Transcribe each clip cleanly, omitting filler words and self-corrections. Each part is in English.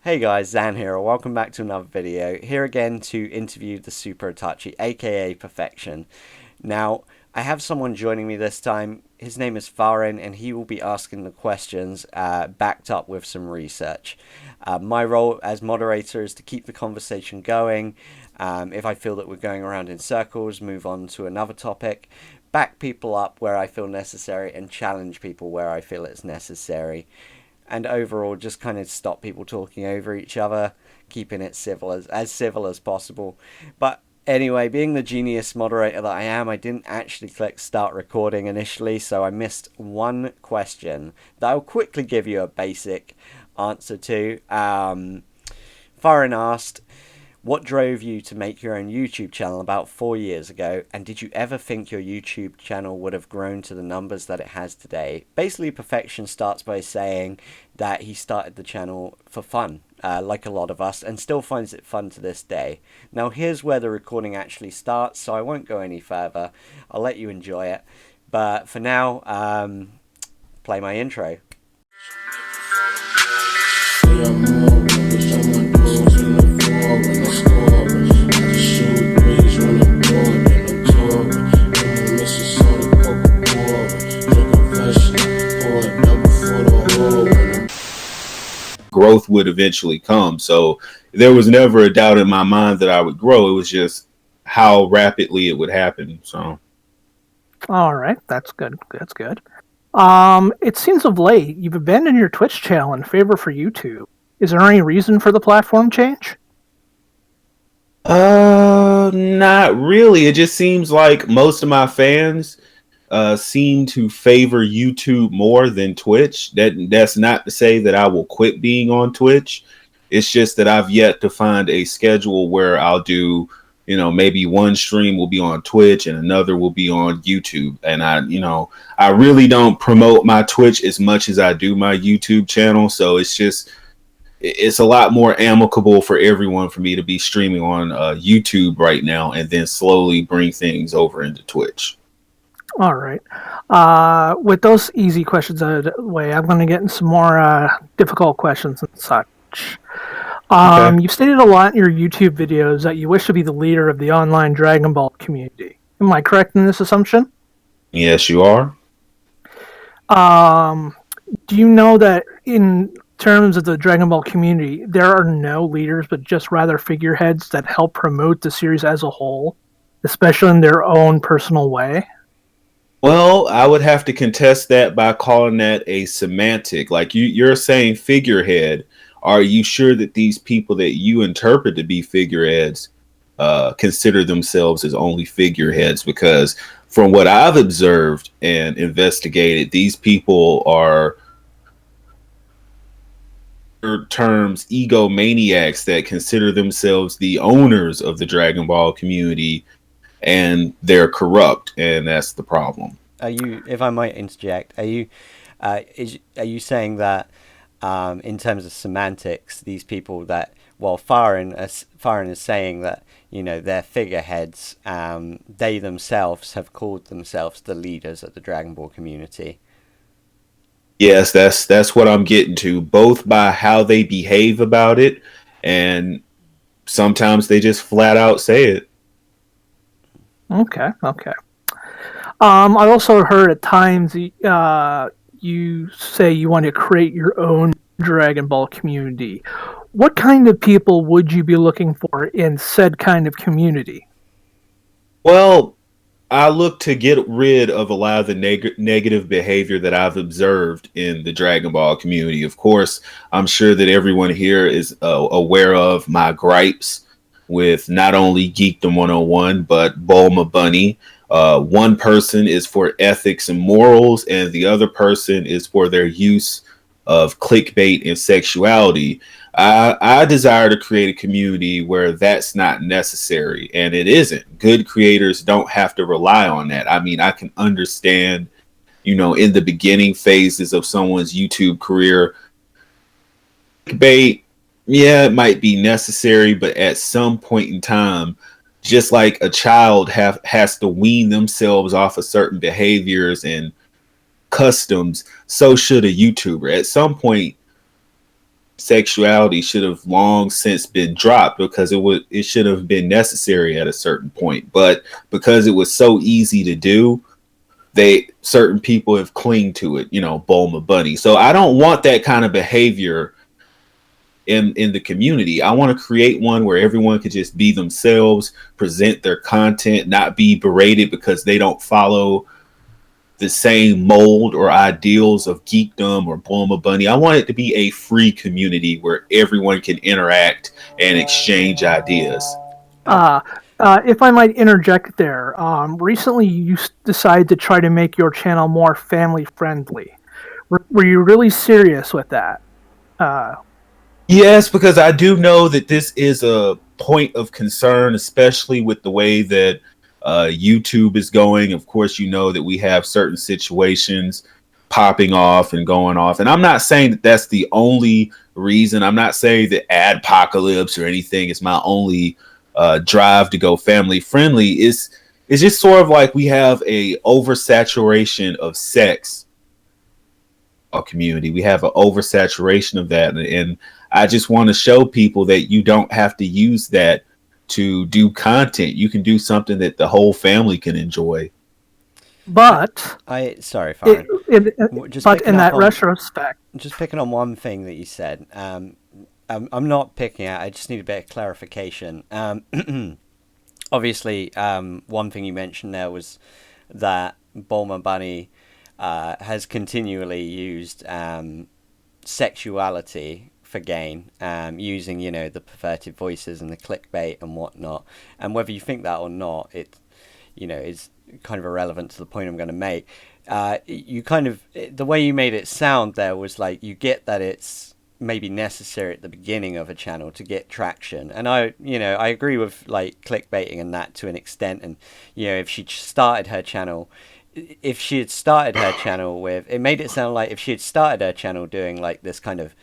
Hey guys, Zan here. Welcome back to another video. Here again to interview Thesuperitachi, aka Perfection. Now, I have someone joining me this time. His name is Ft.Tharryn, and he will be asking the questions backed up with some research. My role as moderator is to keep the conversation going. If I feel that we're going around in circles, move on to another topic, back people up where I feel necessary, and challenge people where I feel it's necessary, and overall just kind of stop people talking over each other, keeping it civil as possible. But anyway, being the genius moderator that I am, I didn't actually click start recording initially, so I missed one question that I'll quickly give you a basic answer to. Foreign asked, what drove you to make your own YouTube channel about 4 years ago, and did you ever think your YouTube channel would have grown to the numbers that it has today? Basically, Perfection starts by saying that he started the channel for fun, like a lot of us, and still finds it fun to this day. Now, here's where the recording actually starts, so I won't go any further. I'll let you enjoy it. But for now, play my intro. Growth would eventually come. So there was never a doubt in my mind that I would grow. It was just how rapidly it would happen. So. All right, that's good. That's good. It seems of late you've abandoned your Twitch channel in favor for YouTube. Is there any reason for the platform change? Not really. It just seems like most of my fans seem to favor YouTube more than Twitch. That's not to say that I will quit being on Twitch. It's just that I've yet to find a schedule where I'll do, maybe one stream will be on Twitch and another will be on YouTube. And I really don't promote my Twitch as much as I do my YouTube channel. So it's a lot more amicable for everyone for me to be streaming on YouTube right now and then slowly bring things over into Twitch. All right. With those easy questions out of the way, I'm going to get into some more difficult questions and such. Okay. You've stated a lot in your YouTube videos that you wish to be the leader of the online Dragon Ball community. Am I correct in this assumption? Yes, you are. Do you know that in terms of the Dragon Ball community, there are no leaders, but just rather figureheads that help promote the series as a whole, especially in their own personal way? Well, I would have to contest that by calling that a semantic. Like you're saying figurehead. Are you sure that these people that you interpret to be figureheads consider themselves as only figureheads? Because from what I've observed and investigated, these people are terms egomaniacs that consider themselves the owners of the Dragon Ball community, and they're corrupt, and that's the problem. Are you, if I might interject, are you saying that in terms of semantics, these people that, well, Ft.Tharryn is saying that, they're figureheads, they themselves have called themselves the leaders of the Dragon Ball community? Yes, that's what I'm getting to, both by how they behave about it, and sometimes they just flat out say it. Okay. I also heard at times you say you want to create your own Dragon Ball community. What kind of people would you be looking for in said kind of community? Well, I look to get rid of a lot of the negative behavior that I've observed in the Dragon Ball community. Of course, I'm sure that everyone here is aware of my gripes with not only Geekdom 101, but Bulma Bunny. One person is for ethics and morals, and the other person is for their use of clickbait and sexuality. I desire to create a community where that's not necessary, and it isn't. Good creators don't have to rely on that. I mean, I can understand, in the beginning phases of someone's YouTube career, clickbait, yeah, it might be necessary, but at some point in time, just like a child has to wean themselves off of certain behaviors and customs, so should a YouTuber. At some point, sexuality should have long since been dropped because it should have been necessary at a certain point. But because it was so easy to do, certain people have clinged to it, Bulma Bunny. So I don't want that kind of behavior in the community. I want to create one where everyone could just be themselves, present their content, not be berated because they don't follow the same mold or ideals of geekdom or Bulma Bunny. I want it to be a free community where everyone can interact and exchange ideas. If I might interject there, recently you decided to try to make your channel more family friendly. Were you really serious with that? Yes, because I do know that this is a point of concern, especially with the way that YouTube is going. Of course, you know that we have certain situations popping off and going off. And I'm not saying that that's the only reason. I'm not saying that adpocalypse or anything is my only drive to go family friendly. It's just sort of like we have a oversaturation of sex community. We have an oversaturation of that, and I just want to show people that you don't have to use that to do content. You can do something that the whole family can enjoy. But sorry, Farron. But in that retrospect, just picking on one thing that you said. I'm not picking out. I just need a bit of clarification. Obviously, one thing you mentioned there was that Bulma Bunny has continually used sexuality for gain, using the perverted voices and the clickbait and whatnot. And whether you think that or not, it is kind of irrelevant to the point I'm going to make. You kind of, the way you made it sound there was like you get that it's maybe necessary at the beginning of a channel to get traction, and I agree with like clickbaiting and that to an extent. And if she started her channel. If she had started her channel with, it made it sound like if she had started her channel doing like this kind of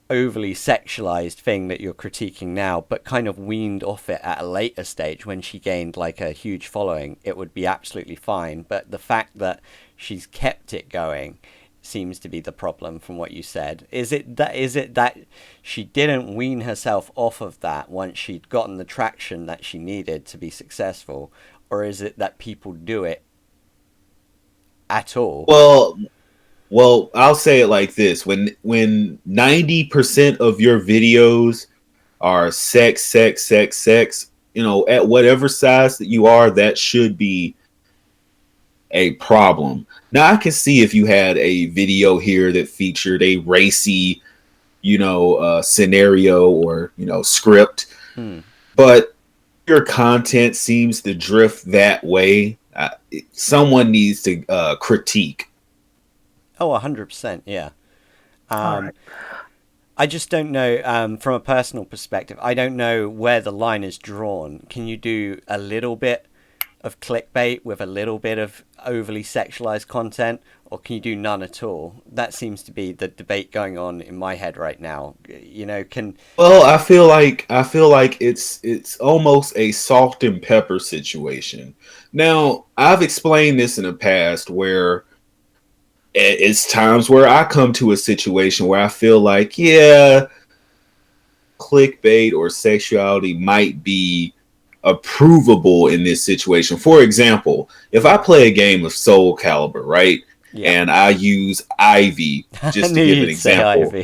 overly sexualized thing that you're critiquing now, but kind of weaned off it at a later stage when she gained like a huge following, it would be absolutely fine. But the fact that she's kept it going seems to be the problem from what you said. Is it that she didn't wean herself off of that once she'd gotten the traction that she needed to be successful, or is it that people do it at all? Well, I'll say it like this: when 90% of your videos are sex, at whatever size that you are, that should be a problem. Now, I can see if you had a video here that featured a racy, scenario or script, but your content seems to drift that way. Someone needs to critique. Oh, 100%, yeah. all right. I just don't know, from a personal perspective, I don't know where the line is drawn. Can you do a little bit of clickbait with a little bit of overly sexualized content, or can you do none at all? That seems to be the debate going on in my head right now. Well, I feel like it's almost a salt and pepper situation. Now, I've explained this in the past where it's times where I come to a situation where I feel like, yeah, clickbait or sexuality might be approvable in this situation. For example, if I play a game of Soul Calibur, right? Yeah. And I use Ivy, just to give an example.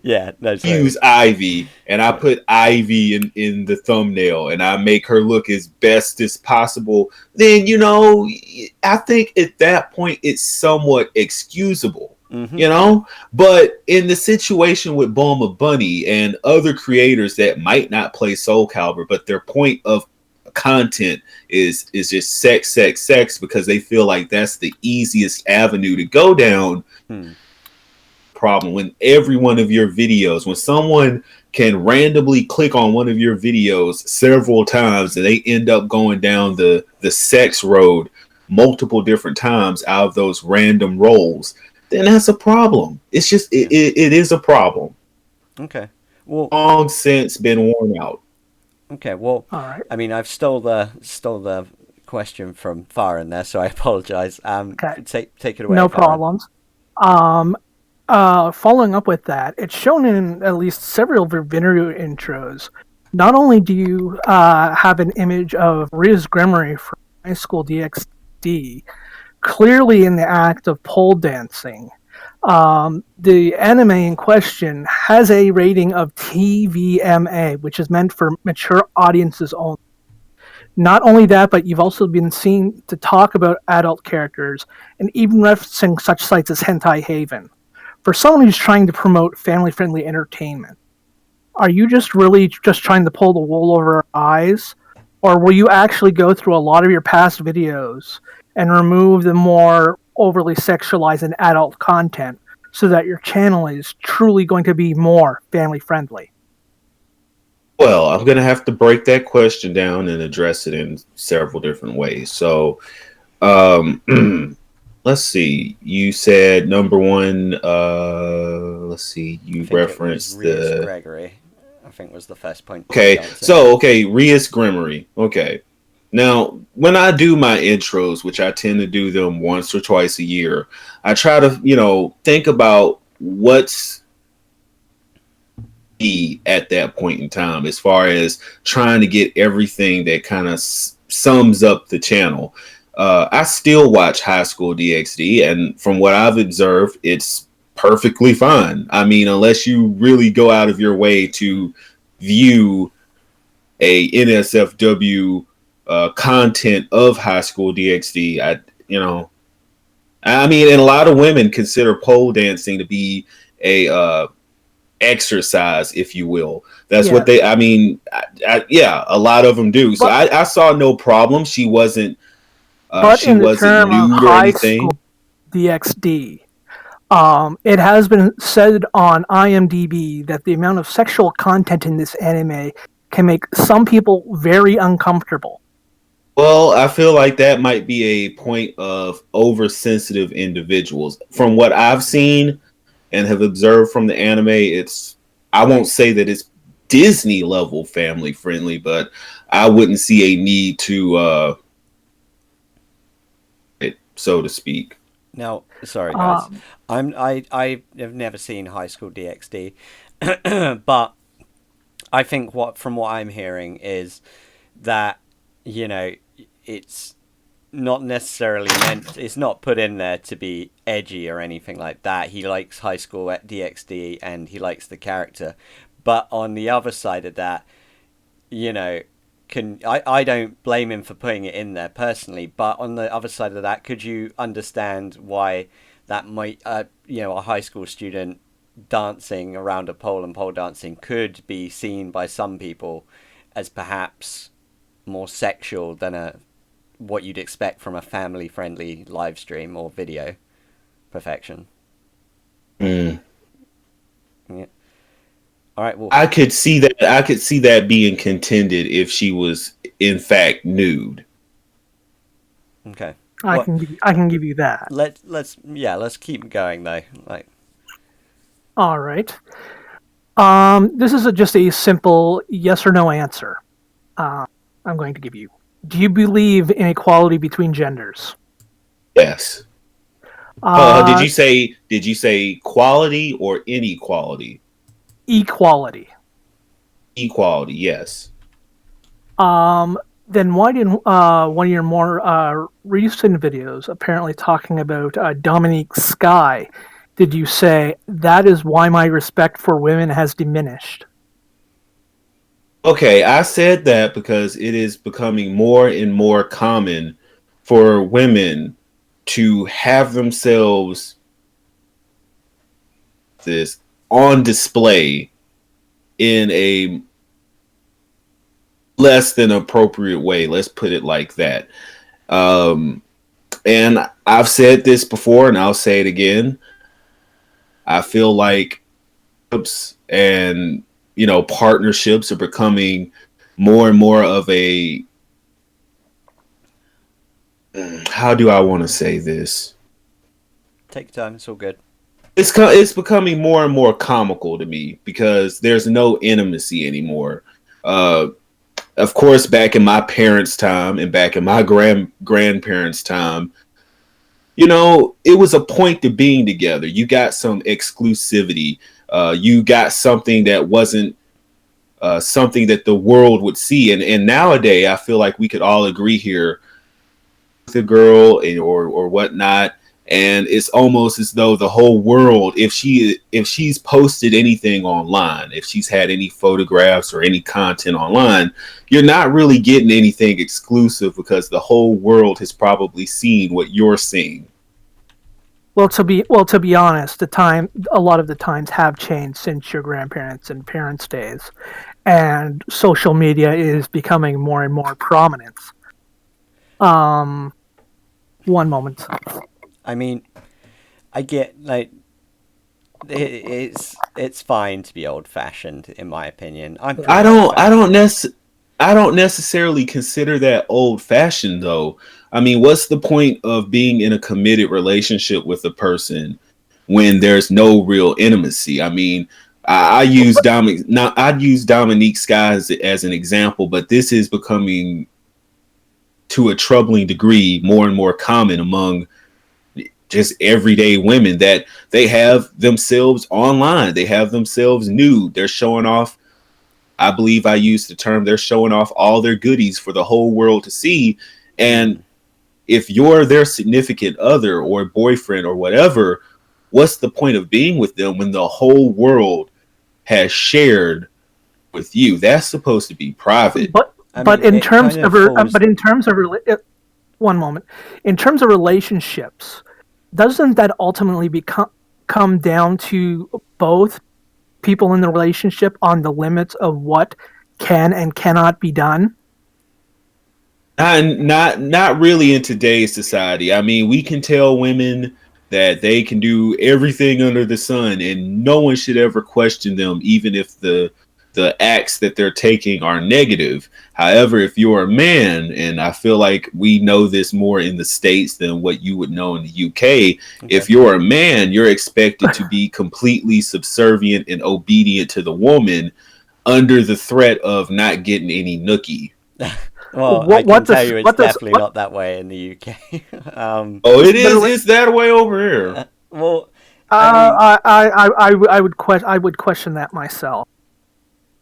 Yeah, no, use Ivy, and I put Ivy in the thumbnail, and I make her look as best as possible. Then I think at that point it's somewhat excusable. But in the situation with Bulma Bunny and other creators that might not play Soul Calibur, but their point of content is just sex because they feel like that's the easiest avenue to go down. Problem when every one of your videos, when someone can randomly click on one of your videos several times and they end up going down the sex road multiple different times out of those random roles, then that's a problem. It's just it is a problem. Okay. Well, long since been worn out. Okay. Well, all right. I mean, I've stole the question from Tharryn there, so I apologize. Okay. Take it away. No Tharryn. problems. following up with that, it's shown in at least several of your video intros. Not only do you have an image of Riz Gremory from High School DxD, clearly in the act of pole dancing. The anime in question has a rating of TVMA, which is meant for mature audiences only. Not only that, but you've also been seen to talk about adult characters and even referencing such sites as Hentai Haven. For someone who's trying to promote family-friendly entertainment, are you just really just trying to pull the wool over our eyes? Or will you actually go through a lot of your past videos and remove the more overly sexualized and adult content so that your channel is truly going to be more family-friendly? Well, I'm going to have to break that question down and address it in several different ways. So, let's see. You said number one. Let's see. You referenced the Gregory. I think was the first point. Okay, so Rias Gremory. Okay, now when I do my intros, which I tend to do them once or twice a year, I try to think about what's at that point in time as far as trying to get everything that kind of sums up the channel. I still watch High School DxD, and from what I've observed, it's perfectly fine. I mean, unless you really go out of your way to view a NSFW content of High School DxD, I mean, and a lot of women consider pole dancing to be a exercise, if you will. That's what they. I mean, yeah, a lot of them do. So I saw no problem. She wasn't. But she in the wasn't term of nude or High anything. School DxD, it has been said on IMDb that the amount of sexual content in this anime can make some people very uncomfortable. Well, I feel like that might be a point of oversensitive individuals. From what I've seen and have observed from the anime, I won't say that it's Disney level family friendly, but I wouldn't see a need to so to speak. Now, sorry guys, I have never seen High School DxD, but I think from what I'm hearing is that it's not necessarily meant. It's not put in there to be edgy or anything like that. He likes High School at DxD and he likes the character, but on the other side of that, I don't blame him for putting it in there personally, but on the other side of that, could you understand why that might, a high school student dancing around a pole and pole dancing could be seen by some people as perhaps more sexual than what you'd expect from a family-friendly live stream or video perfection? Mm. Yeah. All right. Well, I could see that. I could see that being contended if she was in fact nude. Okay. I can give you that. Let's keep going though. All right. This is just a simple yes or no answer. I'm going to give you. Do you believe in equality between genders? Yes. Did you say quality or inequality? Equality. Equality, yes. Then why didn't one of your more recent videos, apparently talking about Dominique Sky, did you say that is why my respect for women has diminished? Okay, I said that because it is becoming more and more common for women to have themselves this on display in a less than appropriate way. Let's put it like that. And I've said this before and I'll say it again. I feel like and partnerships are becoming more and more of a, how do I want to say this? Take your time. It's all good. It's becoming more and more comical to me because there's no intimacy anymore. Of course, back in my parents' time and back in my grandparents' time, it was a point to being together. You got some exclusivity. You got something that wasn't something that the world would see. And nowadays, I feel like we could all agree here with a girl or whatnot. And it's almost as though the whole world, if she's posted anything online, if she's had any photographs or any content online, you're not really getting anything exclusive because the whole world has probably seen what you're seeing. Well, to be honest, a lot of the times have changed since your grandparents and parents' days, and social media is becoming more and more prominent. One moment. I mean, I get like it's fine to be old fashioned in my opinion. I don't necessarily consider that old fashioned though. I mean, what's the point of being in a committed relationship with a person when there's no real intimacy? I mean, I'd use Dominique Sky as an example, but this is becoming to a troubling degree more and more common among just everyday women that they have themselves online. They have themselves nude. They're showing off. I believe I used the term, they're showing off all their goodies for the whole world to see. And if you're their significant other or boyfriend or whatever, what's the point of being with them when the whole world has shared with you? That's supposed to be private. In terms of one moment, in terms of relationships, doesn't that ultimately come down to both people in the relationship on the limits of what can and cannot be done? Not really in today's society. I mean, we can tell women that they can do everything under the sun, and no one should ever question them, even if the acts that they're taking are negative. However, if you're a man, and I feel like we know this more in the States than what you would know in the UK, okay. If you're a man, you're expected to be completely subservient and obedient to the woman under the threat of not getting any nookie. Well, I can tell you it's definitely not that way in the UK. It is. It's that way over here. Well, I would question that myself.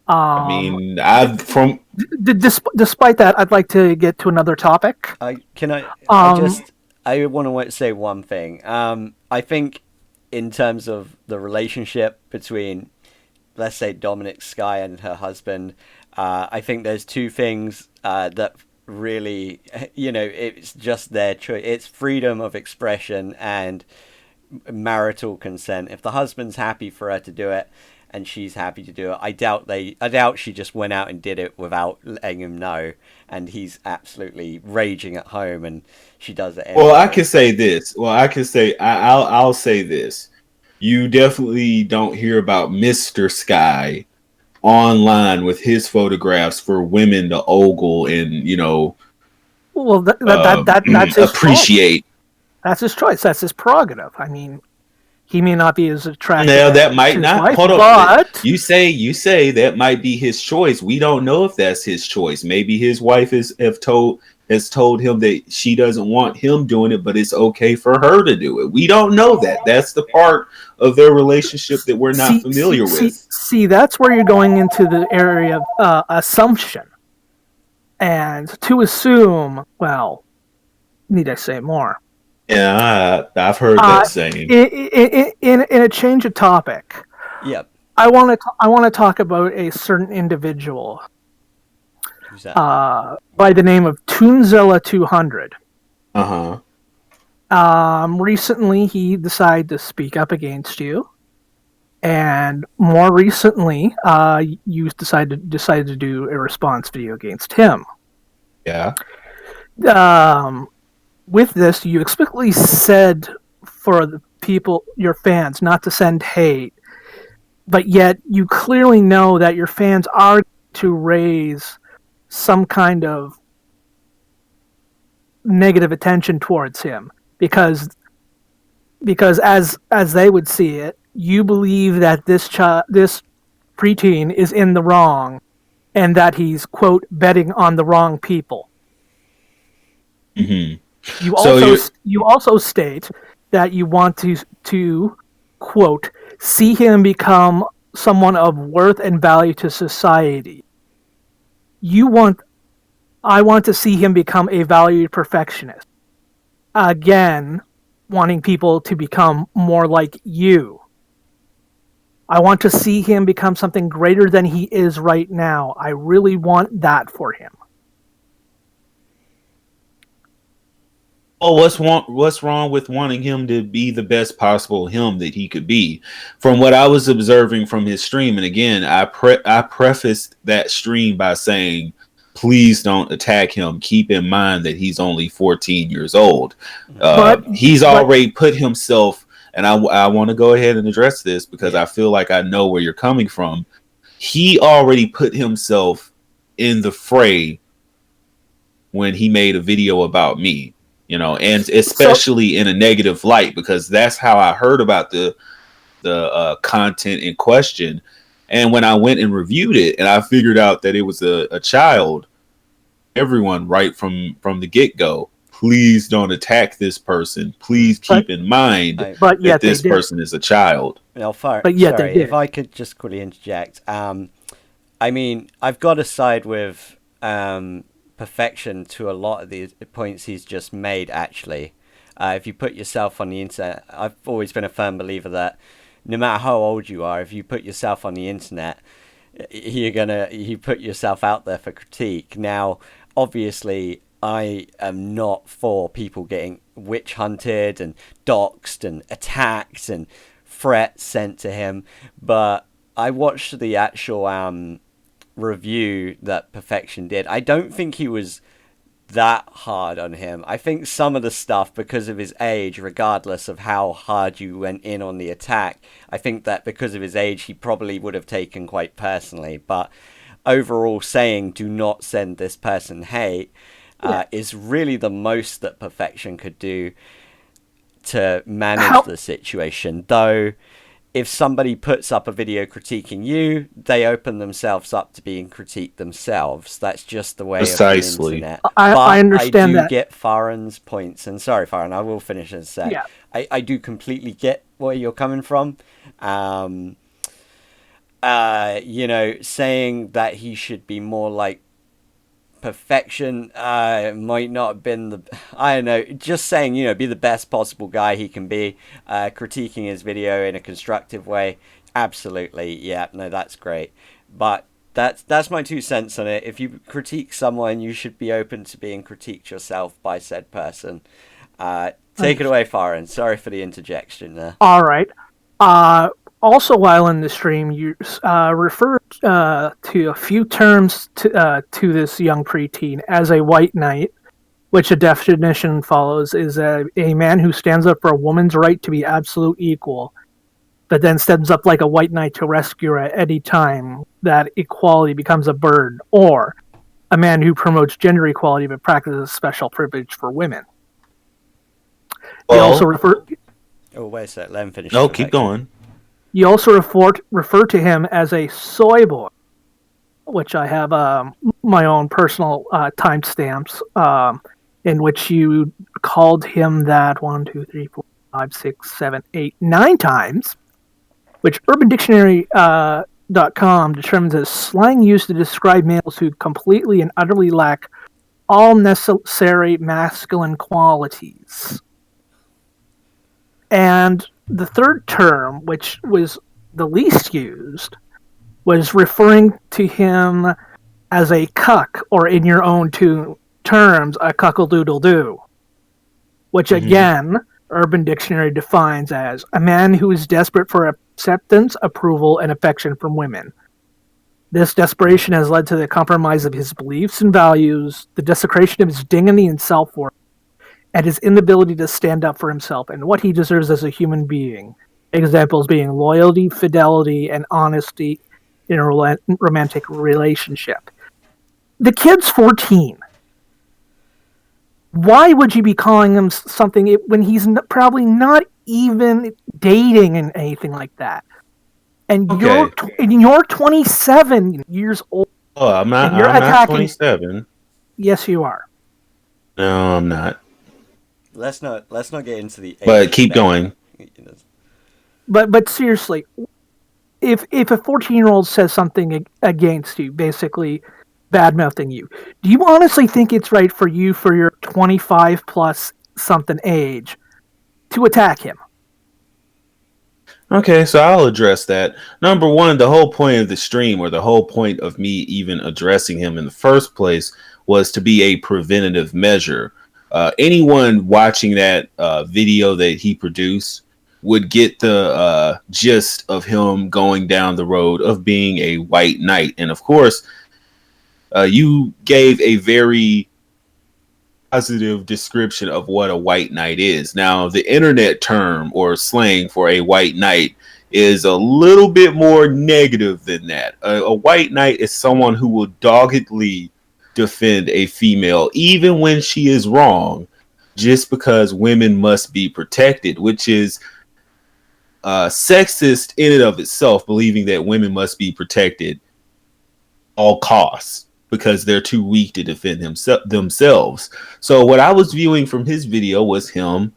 Despite that, I'd like to get to another topic. I want to say one thing. I think in terms of the relationship between, let's say, Dominic Sky and her husband, I think there's two things that really, it's just their choice. It's freedom of expression and marital consent. If the husband's happy for her to do it, and she's happy to do it, I doubt she just went out and did it without letting him know, and he's absolutely raging at home, and she does it anyway. Well, I can say this. I'll say this. You definitely don't hear about Mr. Sky online with his photographs for women to ogle and that's his appreciate. Choice. That's his choice. That's his prerogative. I mean, he may not be as attractive. Now that might not. Wife, hold on. But you say that might be his choice. We don't know if that's his choice. Maybe his wife has told him that she doesn't want him doing it, but it's okay for her to do it. We don't know that. That's the part of their relationship that we're not familiar with. See, that's where you're going into the area of assumption. And to assume, well, need I say more? Yeah, I've heard that saying. In a change of topic, yep. I want to talk about a certain individual. Who's that? By the name of Toonzilla 200. Recently, he decided to speak up against you, and more recently, you decided to do a response video against him. Yeah. With this, you explicitly said for the people, your fans, not to send hate, but yet you clearly know that your fans are to raise some kind of negative attention towards him because as they would see it, you believe that this preteen is in the wrong and that he's, quote, betting on the wrong people. Mm-hmm. You also state that you want to quote see him become someone of worth and value to society. I want to see him become a valued perfectionist. Again, wanting people to become more like you. I want to see him become something greater than he is right now. I really want that for him. Oh, what's wrong with wanting him to be the best possible him that he could be? From what I was observing from his stream, and again, I prefaced that stream by saying, please don't attack him. Keep in mind that he's only 14 years old. He's already put himself, and I want to go ahead and address this because I feel like I know where you're coming from. He already put himself in the fray when he made a video about me. You know, and especially in a negative light, because that's how I heard about the content in question. And when I went and reviewed it, and I figured out that it was a child, everyone right from the get go, please don't attack this person. Please keep in mind that this person is a child. Sorry, if I could just quickly interject. I mean, I've got to side with perfection to a lot of the points he's just made, actually. If you put yourself on the internet, I've always been a firm believer that no matter how old you are, if you put yourself on the internet, you put yourself out there for critique. Now, obviously, I am not for people getting witch hunted and doxxed and attacked and threats sent to him, but I watched the actual review that Perfection did. I don't think he was that hard on him. I think some of the stuff, because of his age, regardless of how hard you went in on the attack, I think that because of his age he probably would have taken quite personally. But overall, saying do not send this person hate is really the most that Perfection could do to manage the situation. Though if somebody puts up a video critiquing you, they open themselves up to being critiqued themselves. That's just the way of the internet. I understand that. I do get Tharryn's points, and sorry, Tharryn, I will finish in a sec. Yeah. I do completely get where you're coming from. You know, saying that he should be more like Perfection might not have been the, I don't know, just saying, you know, be the best possible guy he can be, critiquing his video in a constructive way, absolutely, yeah, no, that's great. But that's my 2 cents on it. If you critique someone, you should be open to being critiqued yourself by said person. Take it away, Tharryn. Sorry for the interjection there. All right. Also, while in the stream, you referred to a few terms to this young preteen as a white knight, which a definition follows is a man who stands up for a woman's right to be absolute equal, but then steps up like a white knight to rescue her at any time that equality becomes a burden, or a man who promotes gender equality but practices special privilege for women. He also referred... Oh, wait a sec, let him finish. No, keep going. You also refer to him as a soy boy, which I have my own personal timestamps in which you called him that 1, 2, 3, 4, 5, 6, 7, 8, 9 times, which UrbanDictionary.com determines as slang used to describe males who completely and utterly lack all necessary masculine qualities. And the third term, which was the least used, was referring to him as a cuck, or in your own 2 terms, a cuckle-doodle-doo, which again, Urban Dictionary defines as a man who is desperate for acceptance, approval, and affection from women. This desperation has led to the compromise of his beliefs and values, the desecration of his dignity and self-worth, and his inability to stand up for himself and what he deserves as a human being. Examples being loyalty, fidelity, and honesty in a romantic relationship. The kid's 14. Why would you be calling him something when he's probably not even dating and anything like that? And you're 27 years old. Oh, I'm not 27. Yes, you are. No, I'm not. let's not get into the But age keep thing. going. But seriously, if a 14-year-old says something against you, basically bad mouthing you, do you honestly think it's right for you, for your 25 plus something age, to attack him? Okay, so I'll address that. Number one, the whole point of the stream, or the whole point of me even addressing him in the first place, was to be a preventative measure. Anyone watching that video that he produced would get the gist of him going down the road of being a white knight. And of course, you gave a very positive description of what a white knight is. Now, the internet term or slang for a white knight is a little bit more negative than that. A white knight is someone who will doggedly defend a female, even when she is wrong, just because women must be protected, which is sexist in and of itself, believing that women must be protected all costs because they're too weak to defend themselves. So what I was viewing from his video was him,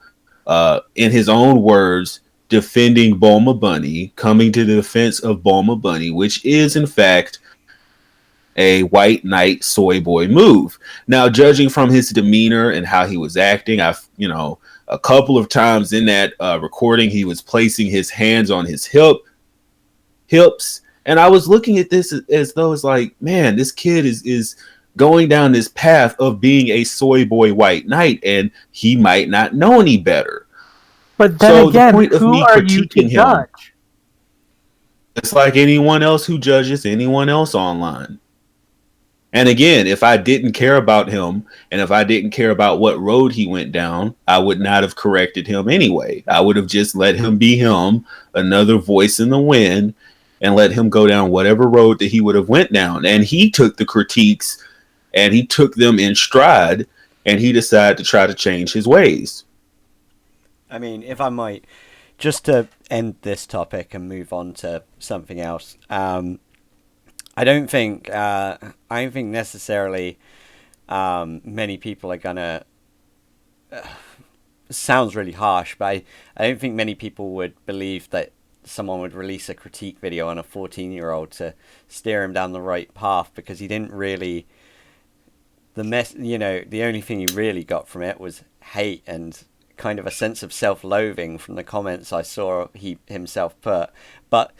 in his own words, defending Bulma Bunny, coming to the defense of Bulma Bunny, which is in fact a white knight soy boy move. Now, judging from his demeanor and how he was acting, a couple of times in that recording, he was placing his hands on his hips. And I was looking at this as though it's like, man, this kid is going down this path of being a soy boy white knight, and he might not know any better. But then So again, the point of who me are you to critiquing him, judge? it's like anyone else who judges anyone else online. And again, if I didn't care about him, and if I didn't care about what road he went down, I would not have corrected him anyway. I would have just let him be him, another voice in the wind, and let him go down whatever road that he would have went down. And he took the critiques and he took them in stride, and he decided to try to change his ways. I mean, if I might, just to end this topic and move on to something else. I don't think necessarily many people are gonna. Sounds really harsh, but I don't think many people would believe that someone would release a critique video on a 14-year-old to steer him down the right path, because he didn't really. The only thing he really got from it was hate and kind of a sense of self-loathing from the comments I saw he himself put. But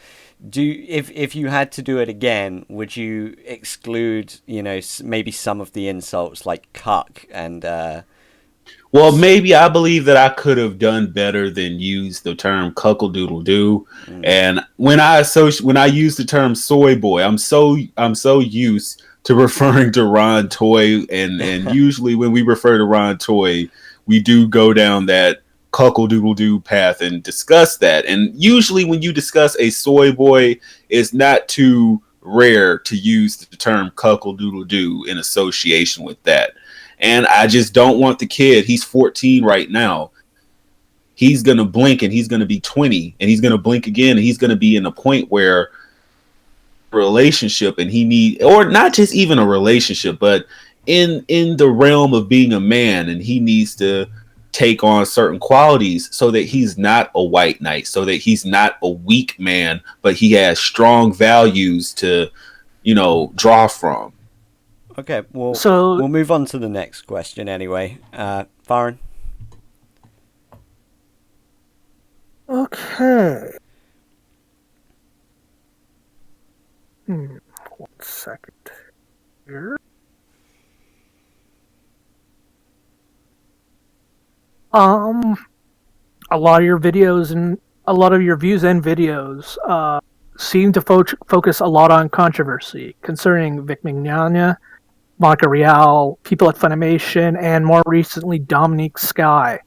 if you had to do it again, would you exclude maybe some of the insults like cuck and well, maybe I believe that I could have done better than use the term cuckle doodle doo. And when I use the term soy boy, I'm so used to referring to Ron Toy, and usually when we refer to Ron Toy, we do go down that cuckle doodle doo path and discuss that. And usually when you discuss a soy boy, it's not too rare to use the term cuckle doodle doo in association with that. And I just don't want the kid. He's 14 right now. He's going to blink and he's going to be 20, and he's going to blink again, and he's going to be in a point where relationship, and or not just even a relationship, but in the realm of being a man, and he needs to take on certain qualities so that he's not a white knight, so that he's not a weak man, but he has strong values to, draw from. Okay, well, so we'll move on to the next question anyway. Tharryn? Okay. 1 second here. A lot of your videos and a lot of your views and videos seem to focus a lot on controversy concerning Vic Mignogna, Monica Rial, people at Funimation, and more recently Dominique Sky.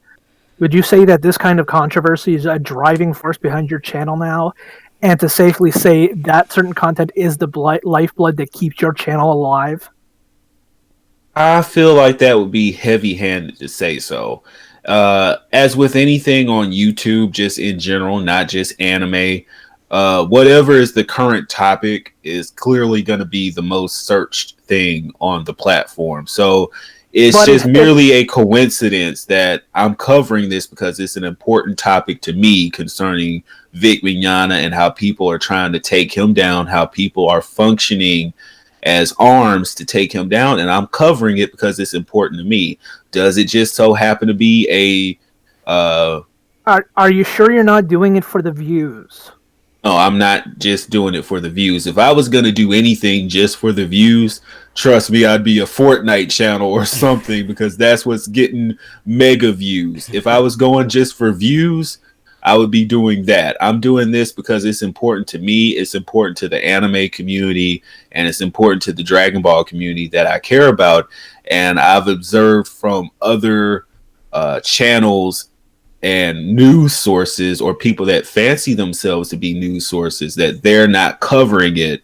Would you say that this kind of controversy is a driving force behind your channel now, and to safely say that certain content is the lifeblood that keeps your channel alive? I feel like that would be heavy-handed to say so. As with anything on YouTube, just in general, not just anime, whatever is the current topic is clearly going to be the most searched thing on the platform. So It's But just merely a coincidence that I'm covering this because it's an important topic to me concerning Vic Mignogna and how people are trying to take him down, how people are functioning as arms to take him down, and I'm covering it because it's important to me. Does it just so happen to be are you sure you're not doing it for the views? no, I'm not just doing it for the views. If I was going to do anything just for the views, trust me, I'd be a Fortnite channel or something because that's what's getting mega views. If I was going just for views, I would be doing that. I'm doing this because it's important to me, it's important to the anime community, and it's important to the Dragon Ball community that I care about. And I've observed from other channels and news sources or people that fancy themselves to be news sources that they're not covering it.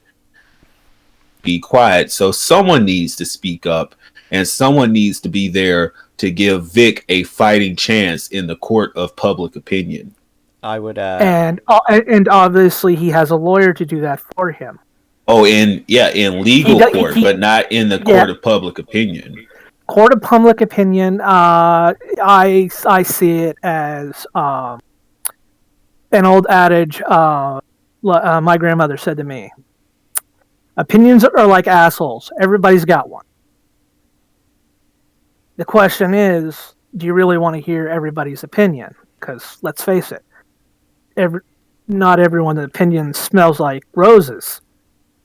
Be quiet. So someone needs to speak up and someone needs to be there to give Vic a fighting chance in the court of public opinion. I would And obviously he has a lawyer to do that for him. Oh, in legal court, but not in the court of public opinion. Court of public opinion, I see it as an old adage. My grandmother said to me, "Opinions are like assholes. Everybody's got one." The question is, do you really want to hear everybody's opinion? Because let's face it, not everyone's opinion smells like roses.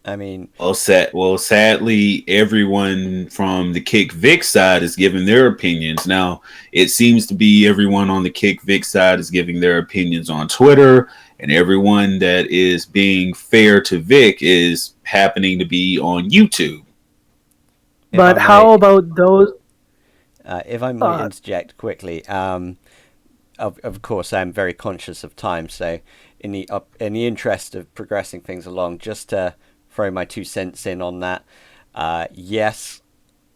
I mean, sadly, everyone from the Kick Vic side is giving their opinions. Now, it seems to be everyone on the Kick Vic side is giving their opinions on Twitter, and everyone that is being fair to Vic is happening to be on YouTube. But how about those? If I might interject quickly, of course, I'm very conscious of time, so in the interest of progressing things along, just to throw my 2 cents in on that. Yes,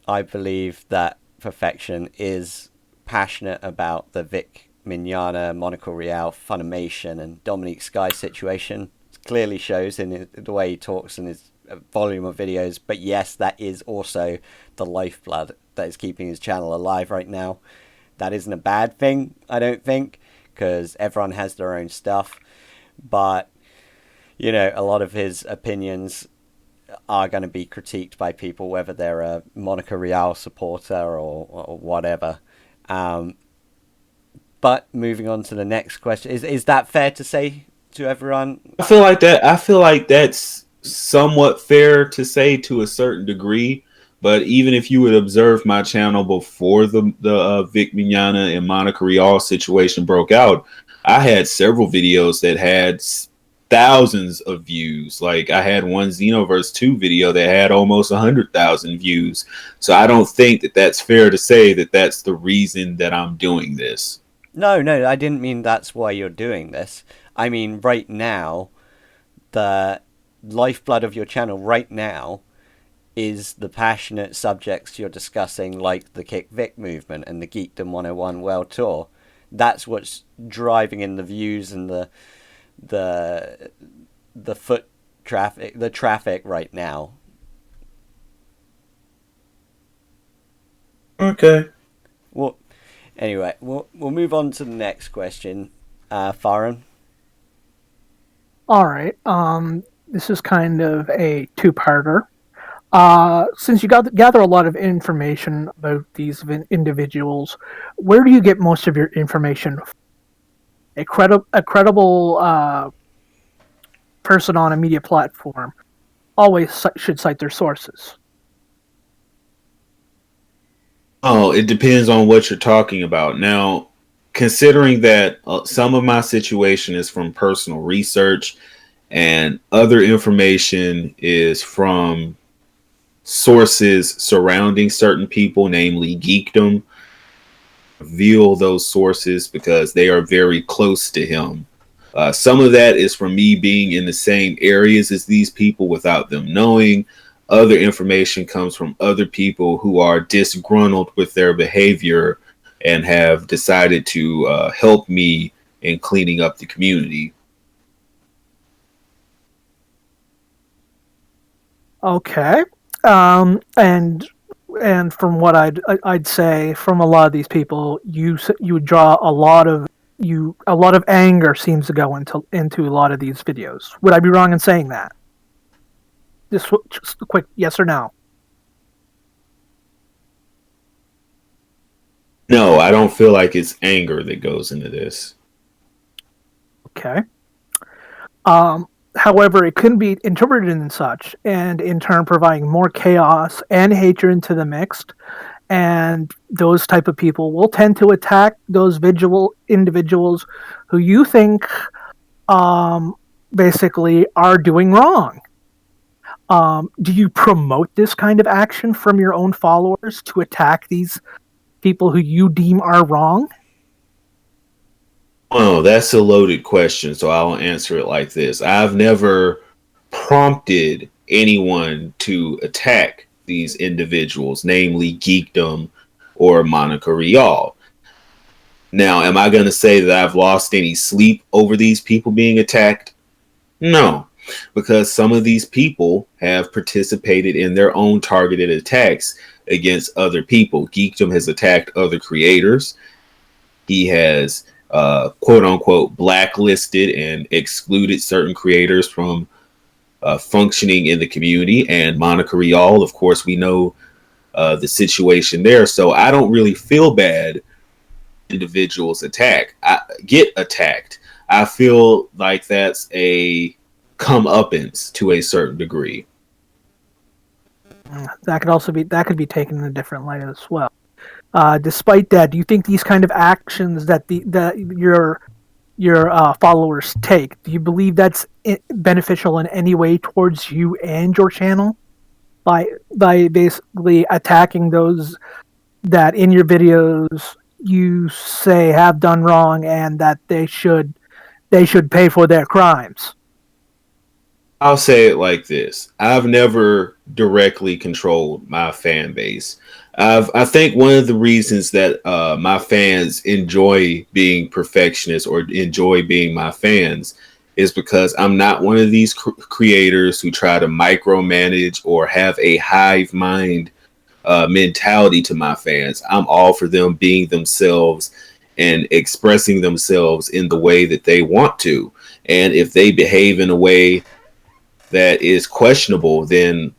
I believe that Perfection is passionate about the Vic Mignogna, Monaco Real, Funimation, and Dominique Sky situation. It clearly shows in the way he talks and his volume of videos. But yes, that is also the lifeblood that is keeping his channel alive right now. That isn't a bad thing, I don't think, because everyone has their own stuff. But you know, a lot of his opinions are going to be critiqued by people, whether they're a Monaco Real supporter or whatever. But moving on to the next question, is that fair to say to everyone? I feel like that's somewhat fair to say to a certain degree. But even if you would observe my channel before the Vic Mignogna and Monaco Real situation broke out, I had several videos that had thousands of views. Like I had one Xenoverse 2 video that had almost 100,000 views. So I don't think that that's fair to say that that's the reason that I'm doing this. No, I didn't mean that's why you're doing this. I mean, right now, the lifeblood of your channel right now is the passionate subjects you're discussing, like the Kick Vic movement and the Geekdom 101 World Tour. That's what's driving in the views and the foot traffic, the traffic right now. Okay. Well, anyway, we'll move on to the next question, Tharryn. All right. This is kind of a two-parter. Since you gather a lot of information about these individuals, where do you get most of your information? A credible person on a media platform always should cite their sources. Oh, it depends on what you're talking about. Now, considering that some of my situation is from personal research and other information is from sources surrounding certain people, namely geekdom, reveal those sources because they are very close to him. Some of that is from me being in the same areas as these people without them knowing. Other information comes from other people who are disgruntled with their behavior and have decided to help me in cleaning up the community. Okay. And and from what I'd say from a lot of these people, you would draw a lot of anger seems to go into a lot of these videos. Would I be wrong in saying that? Just a quick yes or no. No, I don't feel like it's anger that goes into this. Okay. However, it can be interpreted in such, and in turn providing more chaos and hatred into the mix. And those type of people will tend to attack those individuals who you think basically are doing wrong. Do you promote this kind of action from your own followers to attack these people who you deem are wrong? Oh, that's a loaded question, so I'll answer it like this. I've never prompted anyone to attack these individuals, namely Geekdom or Monica Rial. Now, am I going to say that I've lost any sleep over these people being attacked? No, because some of these people have participated in their own targeted attacks against other people. Geekdom has attacked other creators. He has quote unquote blacklisted and excluded certain creators from functioning in the community. And Monica Rial, of course, we know the situation there. So I don't really feel bad individuals get attacked. I feel like that's a comeuppance to a certain degree. That could be taken in a different light as well. Despite that, do you think these kind of actions that your followers take, do you believe that's beneficial in any way towards you and your channel by basically attacking those that in your videos you say have done wrong and that they should pay for their crimes? I'll say it like this. I've never directly controlled my fan base. I think one of the reasons that my fans enjoy being perfectionists or enjoy being my fans is because I'm not one of these creators who try to micromanage or have a hive mind mentality to my fans. I'm all for them being themselves and expressing themselves in the way that they want to. And if they behave in a way that is questionable, then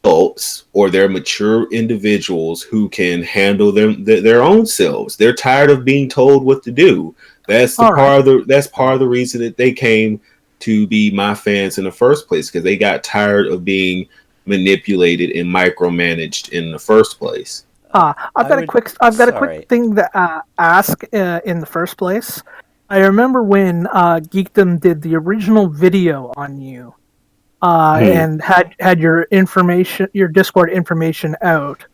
adults or they're mature individuals who can handle their own selves. They're tired of being told what to do. That's part of the reason that they came to be my fans in the first place, because they got tired of being manipulated and micromanaged in the first place. I've got a quick thing to ask in the first place. I remember when Geekdom did the original video on you, and had your Discord information out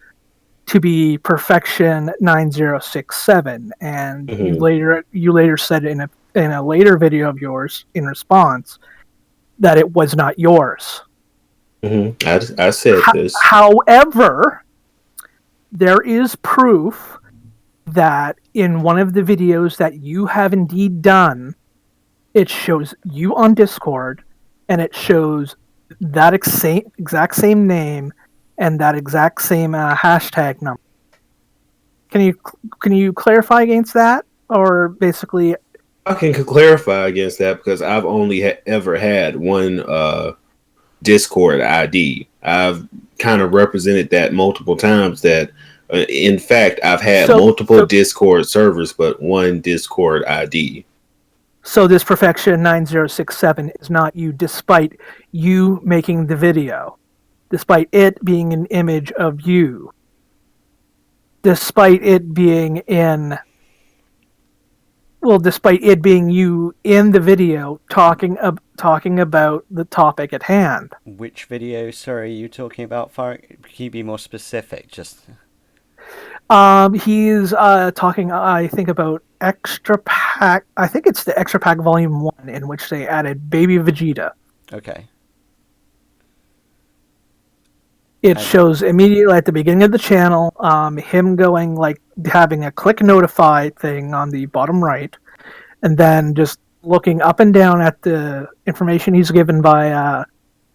to be Perfection 9067, and you later said in a later video of yours in response that it was not yours. I said this. However, there is proof that in one of the videos that you have indeed done, it shows you on Discord, and it shows that exact same name and that exact same hashtag number. Can you clarify against that, or basically? I can clarify against that because I've only ever had one Discord ID. I've kind of represented that multiple times. That in fact, I've had multiple Discord servers, but one Discord ID. So this Perfection 9067 is not you, despite you making the video, despite it being an image of you, despite it being you in the video talking about the topic at hand. Which video, sorry, are you talking about? Can you be more specific? Just. He's talking, I think, about Extra Pack. I think it's the Extra Pack Volume 1, in which they added Baby Vegeta. Okay. It shows immediately at the beginning of the channel, him going, like, having a click notify thing on the bottom right, and then just looking up and down at the information he's given by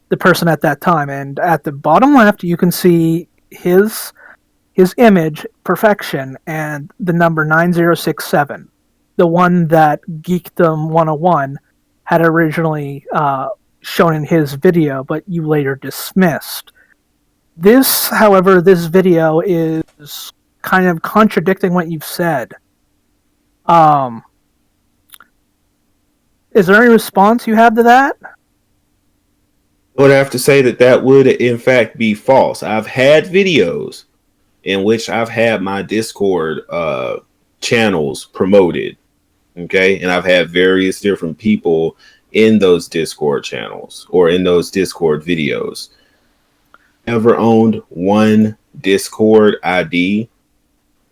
the person at that time. And at the bottom left, you can see his image, Perfection, and the number 9067, the one that Geekdom 101 had originally shown in his video, but you later dismissed. This, however, this video is kind of contradicting what you've said. Is there any response you have to that? I would have to say that that would, in fact, be false. I've had videos in which I've had my Discord channels promoted, okay? And I've had various different people in those Discord channels or in those Discord videos. Never owned one Discord ID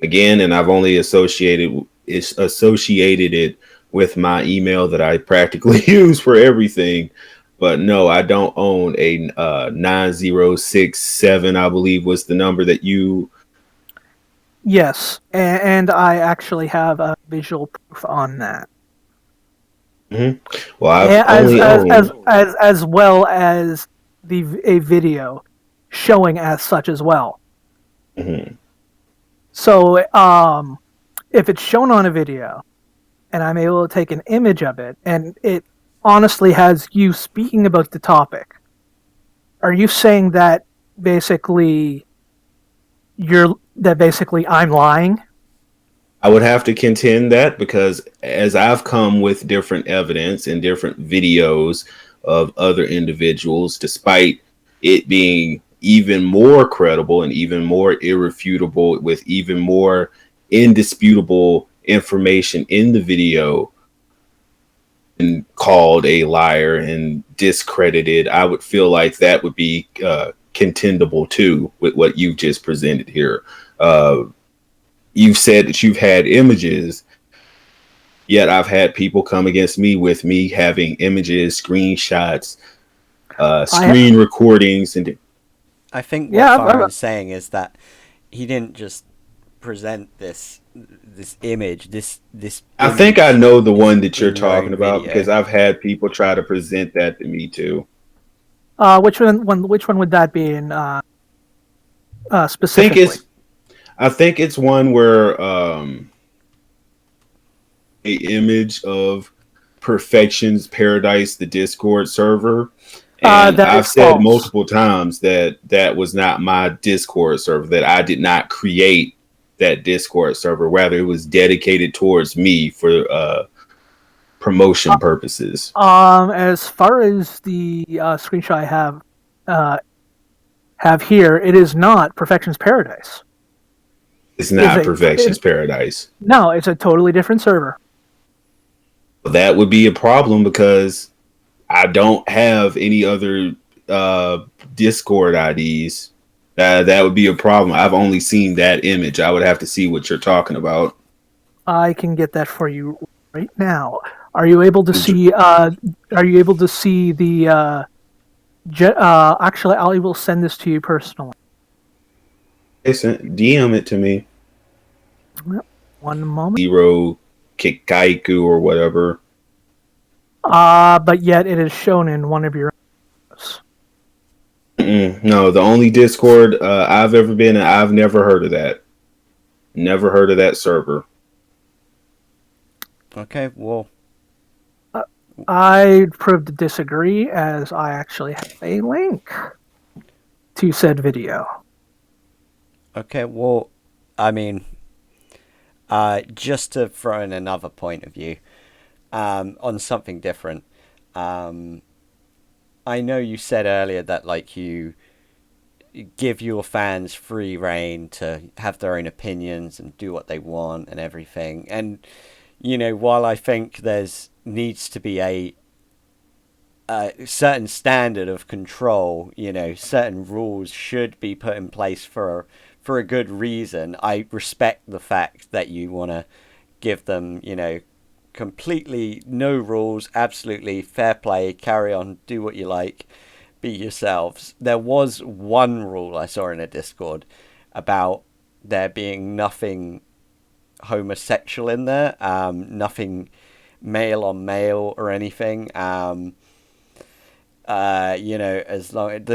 again, and I've only associated it with my email that I practically use for everything. But no, I don't own a 9067, I believe was the number that you. Yes, and I actually have a visual proof on that. Mm-hmm. Well, I've only owned as well as a video showing as such as well. Mm-hmm. So, if it's shown on a video, and I'm able to take an image of it, and it honestly has you speaking about the topic, are you saying that basically I'm lying? I would have to contend that, because as I've come with different evidence and different videos of other individuals, despite it being even more credible and even more irrefutable with even more indisputable information in the video, and called a liar and discredited, I would feel like that would be contendable too with what you've just presented here. You've said that you've had images, yet I've had people come against me with me having images, screenshots, screen recordings, and I think what Farron's saying is that he didn't just present this image. I think I know the one that you're talking about, because I've had people try to present that to me too. Which one would that be in specifically? I think it's one where a image of Perfection's Paradise, the Discord server. And I've said multiple times that that was not my Discord server, that I did not create that Discord server. Rather, it was dedicated towards me for promotion purposes. As far as the screenshot I have here, it is not Perfection's Paradise. It's not Perfection's Paradise. No, it's a totally different server. That would be a problem, because I don't have any other Discord IDs. That would be a problem. I've only seen that image. I would have to see what you're talking about. I can get that for you right now. Are you able to see? Are you able to see the? Actually, I will send this to you personally. DM it to me. One moment. Zero Kikaiku or whatever. But yet it is shown in one of your. No, the only Discord I've ever been in, I've never heard of that. Never heard of that server. Okay, well, I prove to disagree, as I actually have a link to said video. Okay, well, I mean, just to throw in another point of view on something different. I know you said earlier that like you give your fans free reign to have their own opinions and do what they want and everything. And you know, while I think there's needs to be a certain standard of control, you know, certain rules should be put in place for a good reason. I respect the fact that you want to give them, you know, completely no rules, absolutely fair play, carry on, do what you like, be yourselves. There was one rule I saw in a Discord about there being nothing homosexual in there, nothing male on male or anything. As long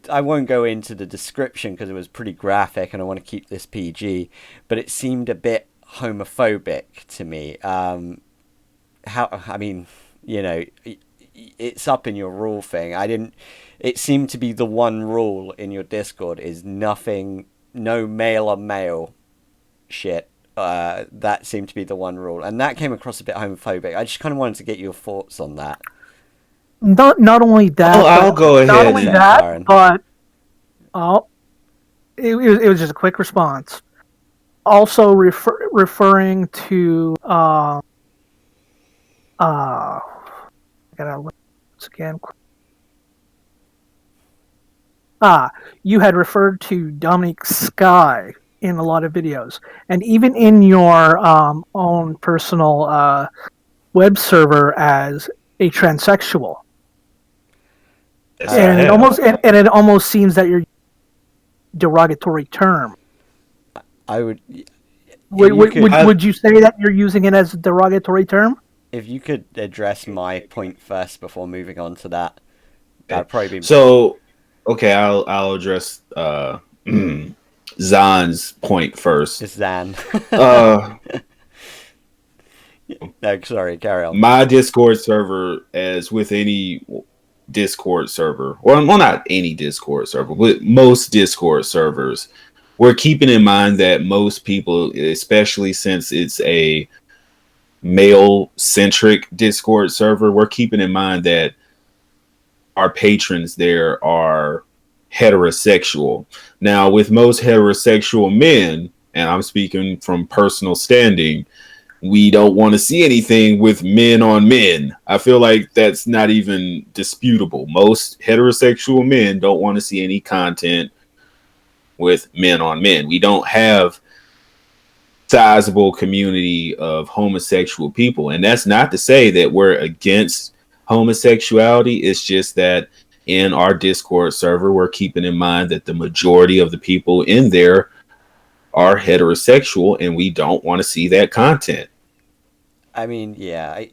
I won't go into the description because it was pretty graphic, and I want to keep this PG. But it seemed a bit homophobic to me. It's up in your rule thing. It seemed to be the one rule in your Discord is nothing, no male on male shit. That seemed to be the one rule, and that came across a bit homophobic. I just kind of wanted to get your thoughts on that. Not only that. I'll go ahead. Not only that, but it was just a quick response. Also referring to I gotta look once again. You had referred to Dominic Sky in a lot of videos, and even in your own personal web server as a transsexual. Yes, and it almost seems that you're derogatory term. I would. Would you say that you're using it as a derogatory term? If you could address my point first before moving on to that, that'd probably be. So, okay, I'll address Zan's point first. It's Zan. No, sorry, carry on. My Discord server, as with any Discord server, well, not any Discord server, but most Discord servers, we're keeping in mind that most people, especially since it's a male-centric Discord server, we're keeping in mind that our patrons there are heterosexual. Now, with most heterosexual men, and I'm speaking from personal standing, we don't want to see anything with men on men. I feel like that's not even disputable. Most heterosexual men don't want to see any content with men on men. We don't have sizable community of homosexual people. And that's not to say that we're against homosexuality. It's just that in our Discord server, we're keeping in mind that the majority of the people in there are heterosexual, and we don't want to see that content. I mean, yeah,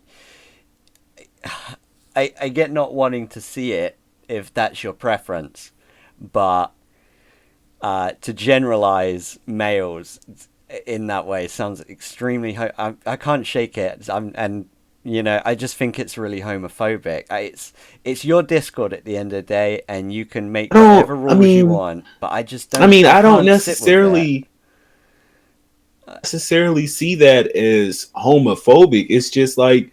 I get not wanting to see it if that's your preference, but to generalize males in that way sounds extremely. I can't shake it. I just think it's really homophobic. It's your Discord at the end of the day, and you can make whatever rules you want. But I just don't. I don't necessarily see that as homophobic. It's just like,